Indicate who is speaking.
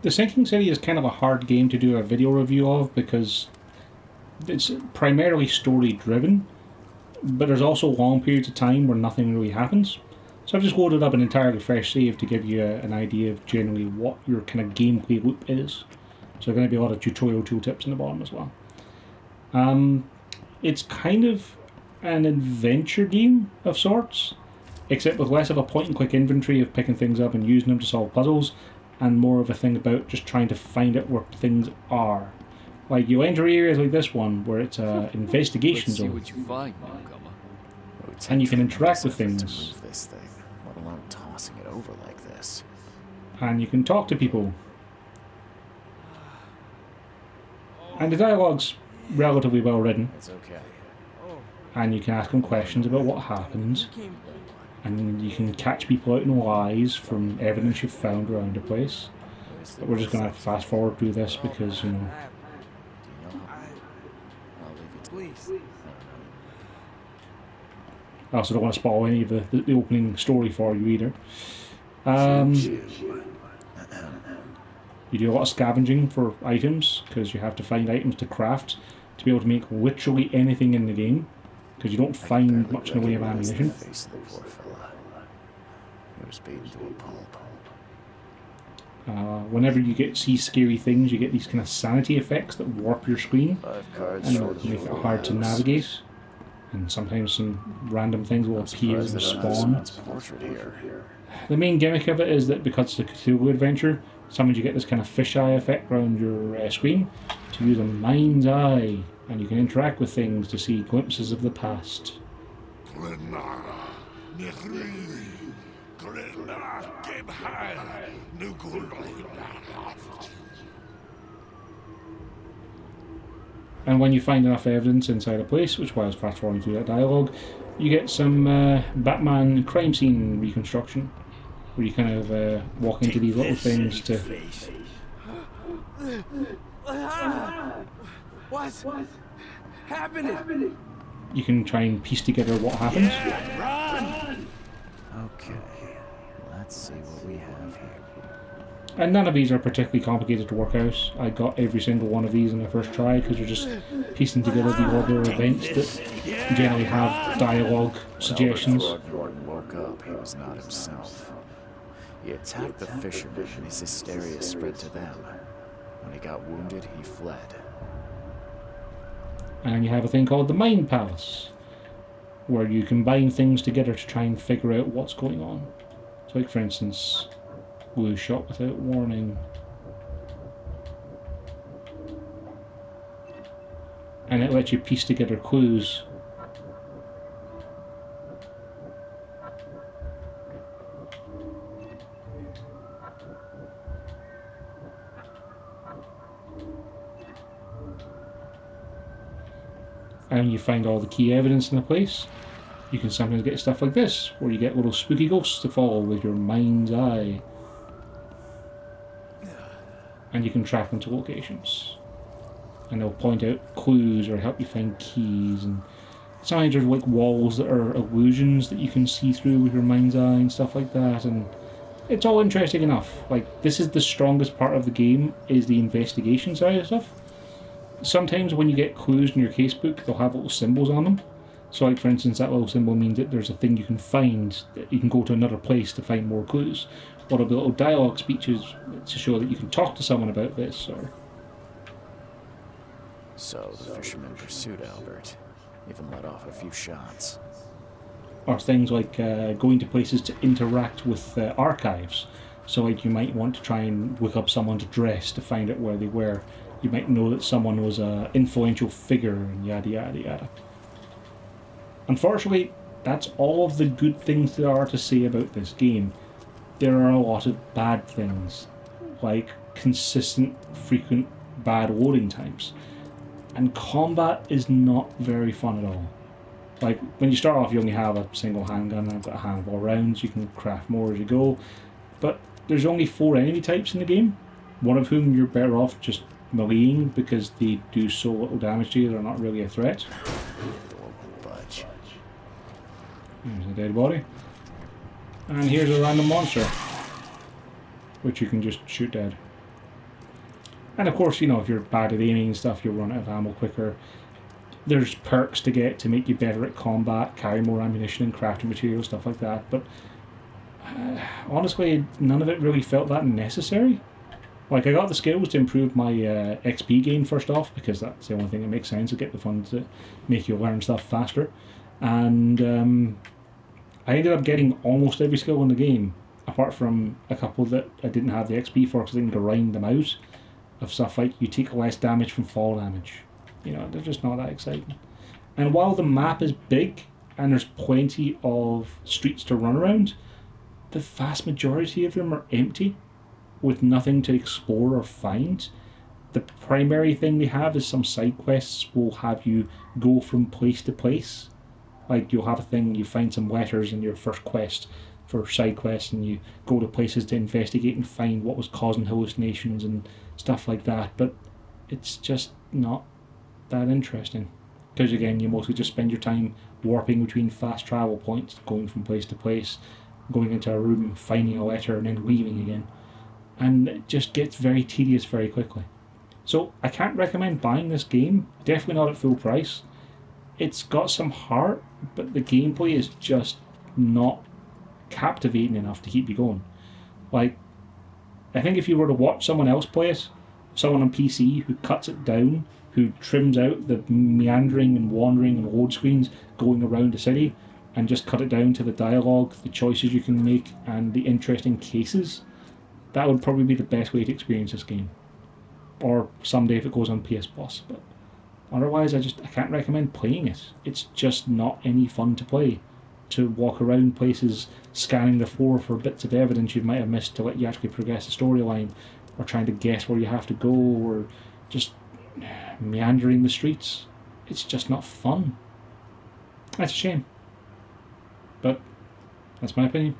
Speaker 1: The Sinking City is kind of a hard game to do a video review of because it's primarily story driven, but there's also long periods of time where nothing really happens. So I've just loaded up an entirely fresh save to give you an idea of generally what your kind of gameplay loop is. So there are going to be a lot of tutorial tooltips in the bottom as well. It's kind of an adventure game of sorts, except with less of a point-and-click inventory of picking things up and using them to solve puzzles, and more of a thing about just trying to find out where things are. Like, you enter areas like this one, where it's an investigation zone.
Speaker 2: Let's see what you find, newcomer.
Speaker 1: And you can interact with things.
Speaker 3: This thing, let alone tossing it over like this.
Speaker 1: And you can talk to people. And the dialogue's relatively well written.
Speaker 3: It's okay.
Speaker 1: And you can ask them questions about what happened. And you can catch people out in lies from evidence you've found around the place. But we're just going to fast forward through this because, you know... I also don't want to spoil any of the opening story for you either. You do a lot of scavenging for items because you have to find items to craft to be able to make literally anything in the game, because you don't find much in the way of ammunition. Whenever you see scary things, you get these kind of sanity effects that warp your screen and make it hard to navigate. And sometimes some random things will appear and spawn. The main gimmick of it is that because it's a Cthulhu adventure, sometimes you get this kind of fisheye effect around your screen to use a mind's eye, and you can interact with things to see glimpses of the past. And when you find enough evidence inside a place, which while I was fast forwarding through that dialogue, you get some Batman crime scene reconstruction, where you kind of walk into these little things to...
Speaker 2: What's happening?
Speaker 1: You can try and piece together what happens.
Speaker 3: Okay, let's see what we have here.
Speaker 1: And none of these are particularly complicated to work out. I got every single one of these in the first try because you're just piecing together the order of events that generally have dialogue suggestions.
Speaker 3: When Gordon woke up, he was not himself. He attacked the fishermen and his hysteria spread to them. When he got wounded, he fled.
Speaker 1: And you have a thing called the Mind Palace, where you combine things together to try and figure out what's going on. So like for instance, blue shot without warning. And it lets you piece together clues. And you find all the key evidence in the place. You can sometimes get stuff like this, where you get little spooky ghosts to follow with your mind's eye. And you can track them to locations. And they'll point out clues or help you find keys. And sometimes there's like walls that are illusions that you can see through with your mind's eye and stuff like that. And it's all interesting enough. Like, this is the strongest part of the game, is the investigation side of stuff. Sometimes when you get clues in your casebook, they'll have little symbols on them. So like for instance, that little symbol means that there's a thing you can find, that you can go to another place to find more clues. Or there'll be little dialogue speeches to show that you can talk to someone about this. Or
Speaker 3: so the fisherman pursued Albert, even let off a few shots.
Speaker 1: Or things like going to places to interact with archives. So like you might want to try and look up someone's address to find out where they were. You might know that someone was an influential figure, and yada yada yada. Unfortunately, that's all of the good things there are to say about this game. There are a lot of bad things, like consistent, frequent, bad loading times. And combat is not very fun at all. Like, when you start off, you only have a single handgun, and I've got a handful of rounds, you can craft more as you go. But there's only 4 enemy types in the game, one of whom you're better off just meleeing because they do so little damage to you, they're not really a threat. There's a dead body. And here's a random monster, which you can just shoot dead. And of course, you know, if you're bad at aiming and stuff, you'll run out of ammo quicker. There's perks to get to make you better at combat, carry more ammunition and crafting materials, stuff like that. But honestly, none of it really felt that necessary. Like, I got the skills to improve my XP gain first off, because that's the only thing that makes sense, to get the funds to make you learn stuff faster. And I ended up getting almost every skill in the game, apart from a couple that I didn't have the XP for because I didn't grind them out, of stuff like you take less damage from fall damage. You know, they're just not that exciting. And while the map is big and there's plenty of streets to run around, the vast majority of them are empty, with nothing to explore or find. The primary thing they have is some side quests will have you go from place to place. Like, you'll have a thing, you find some letters in your first quest for side quests, and you go to places to investigate and find what was causing hallucinations and stuff like that. But it's just not that interesting, because again, you mostly just spend your time warping between fast travel points, going from place to place, going into a room, finding a letter, and then leaving again. And it just gets very tedious very quickly. So I can't recommend buying this game, definitely not at full price. It's got some heart, but the gameplay is just not captivating enough to keep you going. Like, I think if you were to watch someone else play it, someone on PC who cuts it down, who trims out the meandering and wandering and load screens going around the city, and just cut it down to the dialogue, the choices you can make, and the interesting cases, that would probably be the best way to experience this game. Or someday if it goes on PS Plus. But otherwise, I can't recommend playing it. It's just not any fun to play. To walk around places scanning the floor for bits of evidence you might have missed to let you actually progress the storyline, or trying to guess where you have to go, or just meandering the streets. It's just not fun. That's a shame. But that's my opinion.